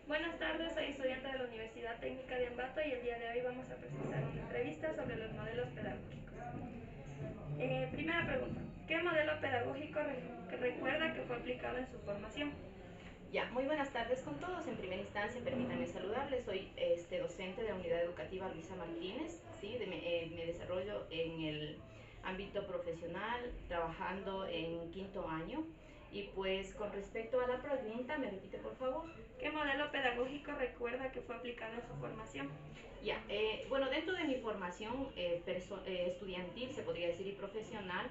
Buenas tardes, soy estudiante de la Universidad Técnica de Ambato y el día de hoy vamos a presentar una entrevista sobre los modelos pedagógicos. Primera pregunta, ¿qué modelo pedagógico recuerda que fue aplicado en su formación? Ya, muy buenas tardes con todos. En primera instancia, permítanme saludarles. Soy docente de la Unidad Educativa Luisa Martínez. ¿Sí? Me desarrollo en el ámbito profesional, trabajando en quinto año. Y pues con respecto a la pregunta, ¿me repite por favor? ¿Qué modelo pedagógico recuerda que fue aplicado en su formación? Ya, bueno, dentro de mi formación estudiantil, se podría decir, y profesional,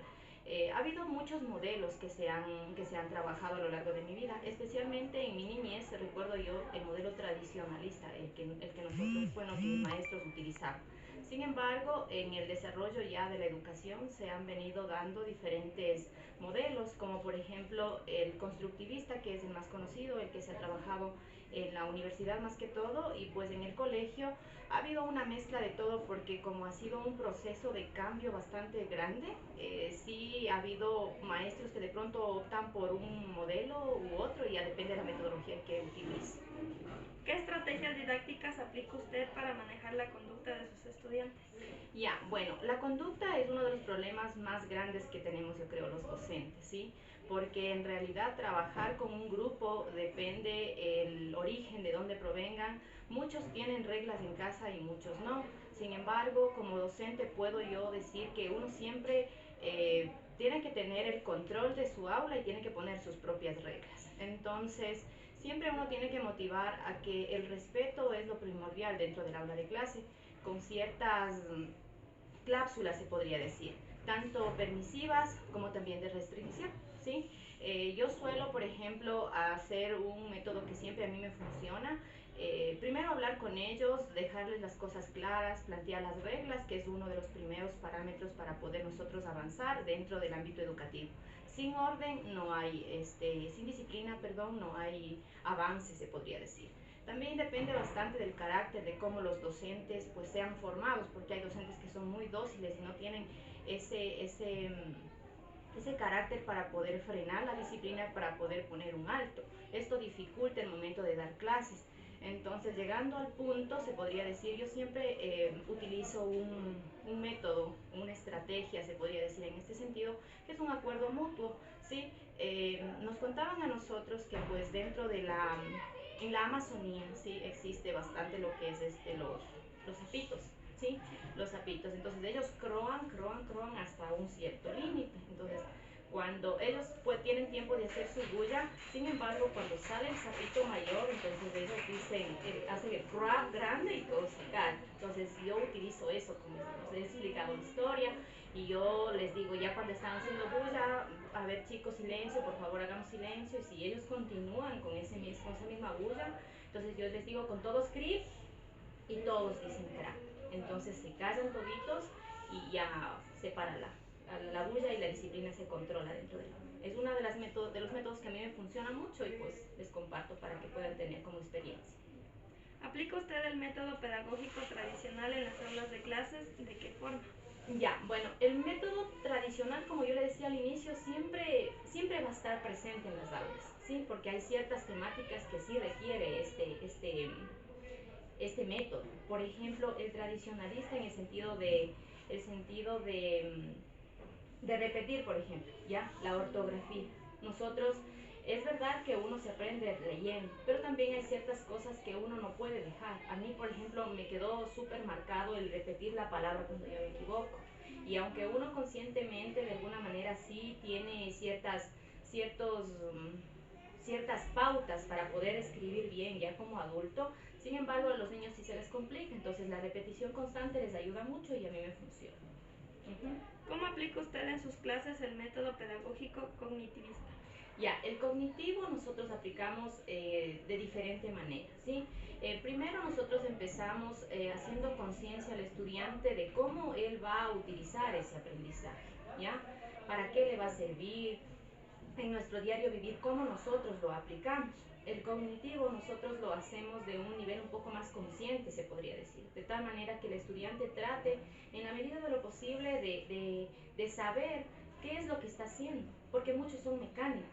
ha habido muchos modelos que se han trabajado a lo largo de mi vida, especialmente en mi niñez. Recuerdo yo el modelo tradicionalista, el que nosotros, bueno, que mis maestros utilizaban. Sin embargo, en el desarrollo ya de la educación se han venido dando diferentes modelos, como por ejemplo el constructivista, que es el más conocido, el que se ha trabajado en la universidad más que todo, y pues en el colegio ha habido una mezcla de todo, porque como ha sido un proceso de cambio bastante grande, sí ha habido maestros que de pronto optan por un modelo u otro, y ya depende de la metodología que utilice. ¿Qué estrategias didácticas aplica usted para manejar la conducta de sus estudiantes? Ya, bueno, la conducta es uno de los problemas más grandes que tenemos, yo creo, los docentes, ¿sí? Porque en realidad trabajar con un grupo depende el origen, de dónde provengan. Muchos tienen reglas en casa y muchos no. Sin embargo, como docente puedo yo decir que uno siempre tiene que tener el control de su aula y tiene que poner sus propias reglas. Entonces, siempre uno tiene que motivar a que el respeto es lo primordial dentro del aula de clase, con ciertas cláusulas, se podría decir, tanto permisivas como también de restricción, ¿sí? Yo suelo, por ejemplo, hacer un método que siempre a mí me funciona. Primero hablar con ellos, dejarles las cosas claras, plantear las reglas, que es uno de los primeros parámetros para poder nosotros avanzar dentro del ámbito educativo. Sin orden no hay, sin disciplina, perdón, no hay avance, se podría decir. También depende bastante del carácter, de cómo los docentes pues sean formados, porque hay docentes que son muy dóciles y no tienen ese carácter para poder frenar la disciplina, para poder poner un alto. Esto dificulta el momento de dar clases. Entonces, llegando al punto, se podría decir, yo siempre utilizo un método, una estrategia, se podría decir en este sentido, que es un acuerdo mutuo, ¿sí? Nos contaban a nosotros que pues dentro de en la Amazonía, sí, existe bastante lo que es los sapitos, ¿sí? Los sapitos. Entonces ellos croan hasta un cierto límite. Entonces, cuando ellos pues tienen tiempo de hacer su bulla, sin embargo, cuando sale el sapito mayor, entonces ellos dicen, hacen el crab grande y todo se cae. Entonces yo utilizo eso, como les he explicado la historia, y yo les digo, ya cuando están haciendo bulla, a ver chicos, silencio, por favor hagamos silencio, y si ellos continúan con esa misma bulla, entonces yo les digo con todos script, y todos dicen crack. Entonces se callan toditos y ya se para la bulla, y la disciplina se controla dentro de la. Es uno de los métodos que a mí me funciona mucho, y pues les comparto para que puedan tener como experiencia. ¿Aplica usted el método pedagógico tradicional en las aulas de clases? ¿De qué forma? Ya, bueno, el método tradicional, como yo le decía al inicio, siempre va a estar presente en las aulas, ¿sí? Porque hay ciertas temáticas que sí requiere este método. Por ejemplo, el tradicionalista en el sentido de repetir, por ejemplo, ya la ortografía. Nosotros, es verdad que uno se aprende leyendo, pero también hay ciertas cosas que uno no puede dejar. A mí, por ejemplo, me quedó súper marcado el repetir la palabra cuando yo me equivoco. Y aunque uno conscientemente de alguna manera sí tiene ciertos ciertas pautas para poder escribir bien ya como adulto, sin embargo a los niños sí se les complica. Entonces la repetición constante les ayuda mucho, y a mí me funciona. ¿Cómo aplica usted en sus clases el método pedagógico cognitivista? Ya, el cognitivo nosotros aplicamos de diferente manera, ¿sí? Primero nosotros empezamos haciendo conciencia al estudiante de cómo él va a utilizar ese aprendizaje, ¿ya? ¿Para qué le va a servir? En nuestro diario vivir, cómo nosotros lo aplicamos. El cognitivo nosotros lo hacemos de un nivel un poco más consciente, se podría decir, de tal manera que el estudiante trate, en la medida de lo posible, de saber qué es lo que está haciendo, porque muchos son mecánicos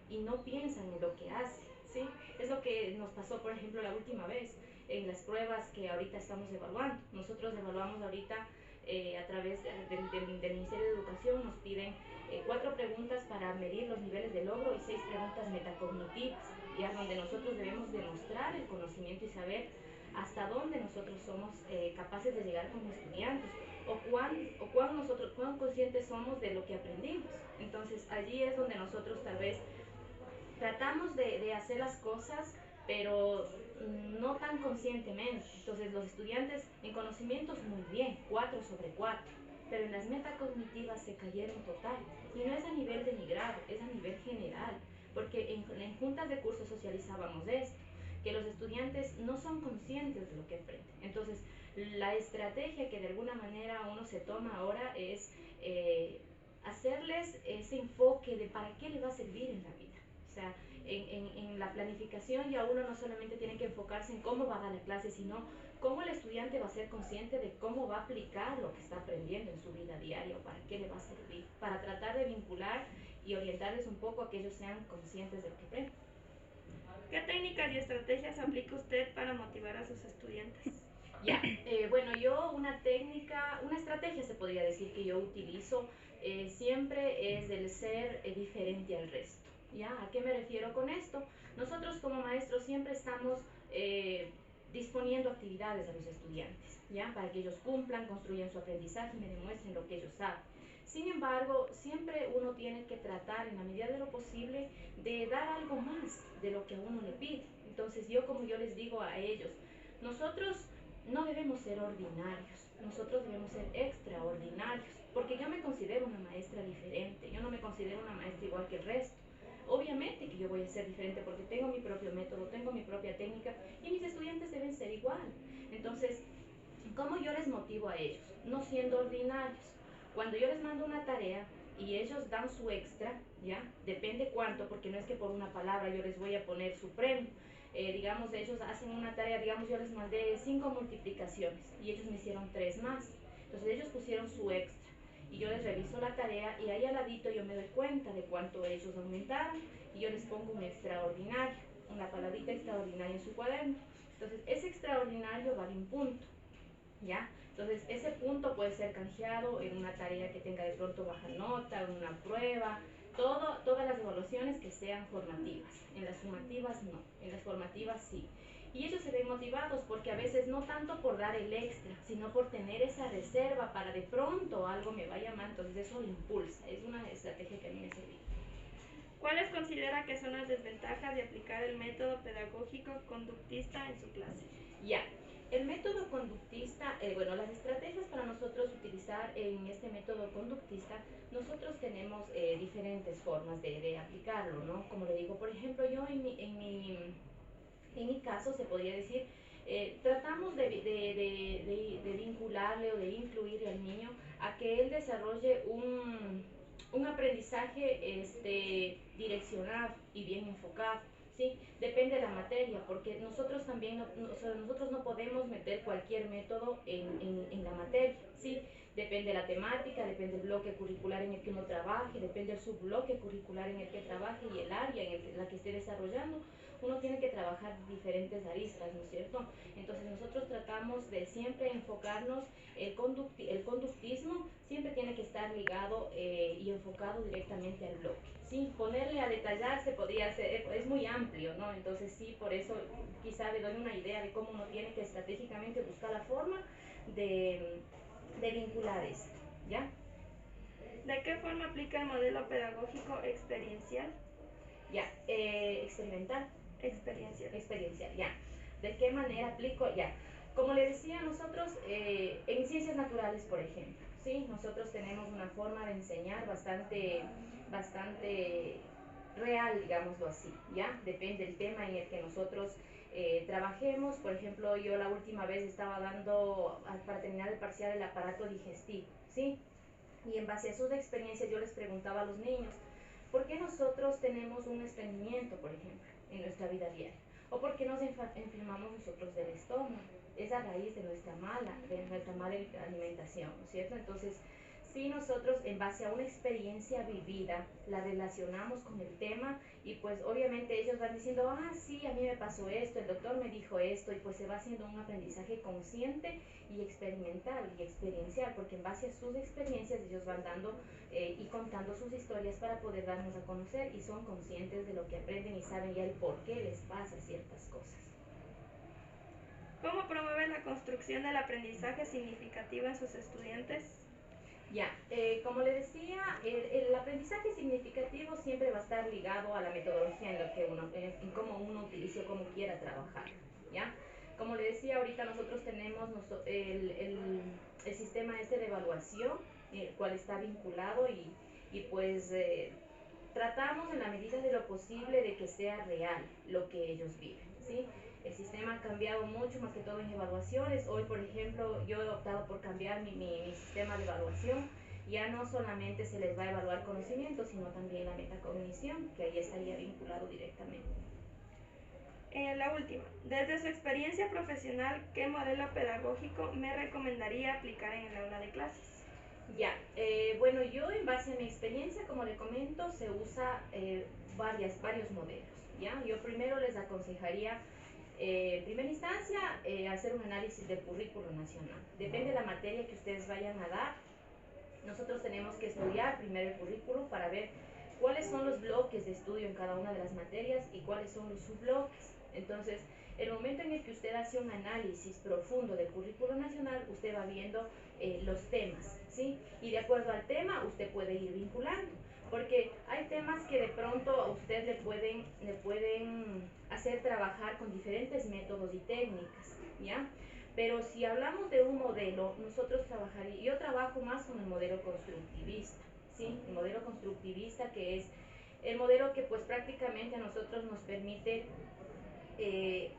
y no piensan en lo que hacen, ¿sí? Es lo que nos pasó, por ejemplo, la última vez en las pruebas que ahorita estamos evaluando. Nosotros evaluamos ahorita a través del Ministerio de Educación, nos piden 4 preguntas para medir los niveles de logro y 6 preguntas metacognitivas, ya donde nosotros debemos demostrar el conocimiento y saber hasta dónde nosotros somos capaces de llegar como estudiantes o cuán conscientes somos de lo que aprendimos. Entonces allí es donde nosotros tal vez tratamos de hacer las cosas, pero no tan conscientemente. Entonces los estudiantes en conocimientos muy bien, 4 sobre 4, pero en las metacognitivas se cayeron total. Y no es a nivel de mi grado, es a nivel general, porque en juntas de curso socializábamos esto, que los estudiantes no son conscientes de lo que aprenden. Entonces la estrategia que de alguna manera uno se toma ahora es hacerles ese enfoque de para qué le va a servir en la vida. O sea, en la planificación ya uno no solamente tiene que enfocarse en cómo va a dar la clase, sino cómo el estudiante va a ser consciente de cómo va a aplicar lo que está aprendiendo en su vida diaria o para qué le va a servir, para tratar de vincular y orientarles un poco a que ellos sean conscientes de lo que aprenden. ¿Qué técnicas y estrategias aplica usted para motivar a sus estudiantes? Ya, bueno, yo una estrategia se podría decir que yo utilizo siempre es el ser diferente al resto. ¿Ya? ¿A qué me refiero con esto? Nosotros como maestros siempre estamos disponiendo actividades a los estudiantes, ¿ya? Para que ellos cumplan, construyan su aprendizaje y me demuestren lo que ellos saben. Sin embargo, siempre uno tiene que tratar en la medida de lo posible de dar algo más de lo que a uno le pide. Entonces como yo les digo a ellos, nosotros no debemos ser ordinarios, nosotros debemos ser extraordinarios, porque yo me considero una maestra diferente, yo no me considero una maestra igual que el resto. Obviamente que yo voy a ser diferente porque tengo mi propio método, tengo mi propia técnica y mis estudiantes deben ser igual. Entonces, ¿cómo yo les motivo a ellos? No siendo ordinarios. Cuando yo les mando una tarea y ellos dan su extra, ¿ya? Depende cuánto, porque no es que por una palabra yo les voy a poner su premio. Digamos, ellos hacen una tarea, digamos, yo les mandé 5 multiplicaciones y ellos me hicieron 3 más. Entonces ellos pusieron su extra y yo les reviso la tarea y ahí al ladito yo me doy cuenta de cuánto ellos aumentaron y yo les pongo un extraordinario, una palabrita extraordinaria en su cuaderno. Entonces ese extraordinario vale un punto, ¿ya? Entonces ese punto puede ser canjeado en una tarea que tenga de pronto baja nota, en una prueba, todas las evaluaciones que sean formativas. En las sumativas no, en las formativas sí. Y ellos se ven motivados porque a veces no tanto por dar el extra, sino por tener esa reserva para de pronto algo me vaya mal, entonces eso lo impulsa. Es una estrategia que a mí me sirve. ¿Cuáles considera que son las desventajas de aplicar el método pedagógico conductista en su clase? Ya, el método conductista, bueno, las estrategias para nosotros utilizar en este método conductista, nosotros tenemos diferentes formas de aplicarlo, ¿no? Como le digo, por ejemplo, yo en mi caso se podría decir, tratamos de vincularle o de incluir al niño a que él desarrolle un aprendizaje direccionado y bien enfocado. ¿Sí? Depende de la materia, porque nosotros también nosotros no podemos meter cualquier método en la materia, ¿sí? Depende de la temática, depende del bloque curricular en el que uno trabaje, depende del subbloque curricular en el que trabaje y el área en la que esté desarrollando. Uno tiene que trabajar diferentes aristas, ¿no es cierto? Entonces nosotros tratamos de siempre enfocarnos, el conductismo siempre tiene que estar ligado y enfocado directamente al bloque. Sí, ponerle a detallarse podría ser, es muy amplio, ¿no? Entonces sí, por eso quizá le doy una idea de cómo uno tiene que estratégicamente buscar la forma de vincular esto, ¿ya? ¿De qué forma aplica el modelo pedagógico experiencial? Ya, experimental. Experiencial, ya. ¿De qué manera aplico? Ya. Como le decía, nosotros en ciencias naturales, por ejemplo, ¿sí? Nosotros tenemos una forma de enseñar bastante real, digámoslo así, ¿ya? Depende del tema en el que nosotros trabajemos. Por ejemplo, yo la última vez estaba dando, para terminar el parcial, el aparato digestivo, ¿sí? Y en base a sus experiencias yo les preguntaba a los niños, ¿por qué nosotros tenemos un estreñimiento, por ejemplo, en nuestra vida diaria? ¿O por qué nos enfermamos nosotros del estómago? Es a raíz de nuestra mala alimentación, ¿no es cierto? Entonces, sí nosotros en base a una experiencia vivida la relacionamos con el tema y pues obviamente ellos van diciendo, ah, sí, a mí me pasó esto, el doctor me dijo esto y pues se va haciendo un aprendizaje consciente y experimental y experiencial, porque en base a sus experiencias ellos van dando y contando sus historias para poder darnos a conocer y son conscientes de lo que aprenden y saben ya el por qué les pasa ciertas cosas. ¿Cómo promueve la construcción del aprendizaje significativo en sus estudiantes? Ya, como le decía, el aprendizaje significativo siempre va a estar ligado a la metodología en lo que uno, en cómo uno utilice o cómo quiera trabajar, ¿ya? Como le decía, ahorita nosotros tenemos el sistema este de evaluación, el cual está vinculado y pues tratamos en la medida de lo posible de que sea real lo que ellos viven, ¿sí? El sistema ha cambiado mucho, más que todo en evaluaciones. Hoy, por ejemplo, yo he optado por cambiar mi sistema de evaluación. Ya no solamente se les va a evaluar conocimiento, sino también la metacognición, que ahí estaría vinculado directamente. La última, desde su experiencia profesional, ¿qué modelo pedagógico me recomendaría aplicar en el aula de clases? Ya, bueno, yo en base a mi experiencia, como le comento, se usa varios modelos, ¿ya? Yo primero les aconsejaría, en primera instancia, hacer un análisis del currículo nacional. Depende de la materia que ustedes vayan a dar. Nosotros tenemos que estudiar primero el currículo para ver cuáles son los bloques de estudio en cada una de las materias y cuáles son los subbloques. Entonces, el momento en el que usted hace un análisis profundo del currículo nacional, usted va viendo los temas, ¿sí? Y de acuerdo al tema, usted puede ir vinculando, porque hay temas que de pronto a usted le pueden hacer trabajar con diferentes métodos y técnicas, ¿ya? Pero si hablamos de un modelo, nosotros trabajaríamos, yo trabajo más con el modelo constructivista, ¿sí? El modelo constructivista que es el modelo que pues prácticamente a nosotros nos permite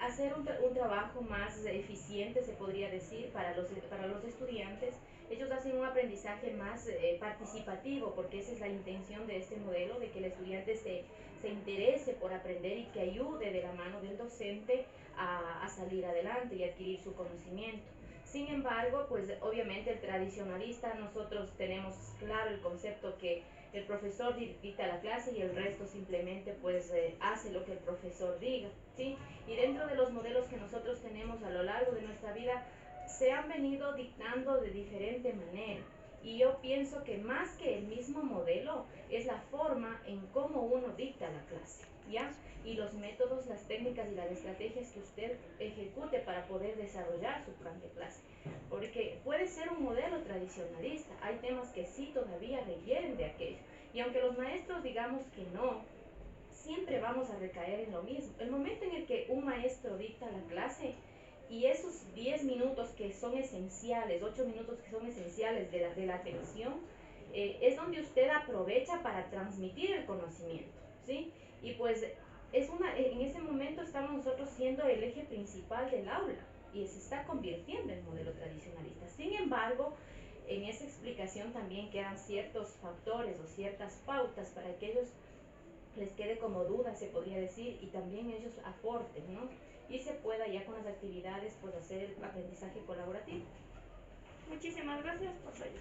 hacer un trabajo más eficiente, se podría decir, para los estudiantes. Ellos hacen un aprendizaje más participativo, porque esa es la intención de este modelo, de que el estudiante se interese por aprender y que ayude de la mano del docente a salir adelante y adquirir su conocimiento. Sin embargo, pues obviamente el tradicionalista, nosotros tenemos claro el concepto que el profesor dicta la clase y el resto simplemente pues hace lo que el profesor diga, ¿sí? Y dentro de los modelos que nosotros tenemos a lo largo de nuestra vida, se han venido dictando de diferente manera. Y yo pienso que más que el mismo modelo, es la forma en cómo uno dicta la clase, ¿ya? Y los métodos, las técnicas y las estrategias que usted ejecute para poder desarrollar su plan de clase. Porque puede ser un modelo tradicionalista, hay temas que sí todavía requieren de aquello. Y aunque los maestros digamos que no, siempre vamos a recaer en lo mismo. El momento en el que un maestro dicta la clase y esos 10 minutos que son esenciales, 8 minutos que son esenciales de la atención, es donde usted aprovecha para transmitir el conocimiento, ¿sí? Y pues en ese momento estamos nosotros siendo el eje principal del aula y se está convirtiendo en modelo tradicionalista. Sin embargo, en esa explicación también quedan ciertos factores o ciertas pautas para que ellos les quede como duda, se podría decir, y también ellos aporten, ¿no? Y se pueda ya con las actividades pues hacer el aprendizaje colaborativo. Muchísimas gracias por su ayuda.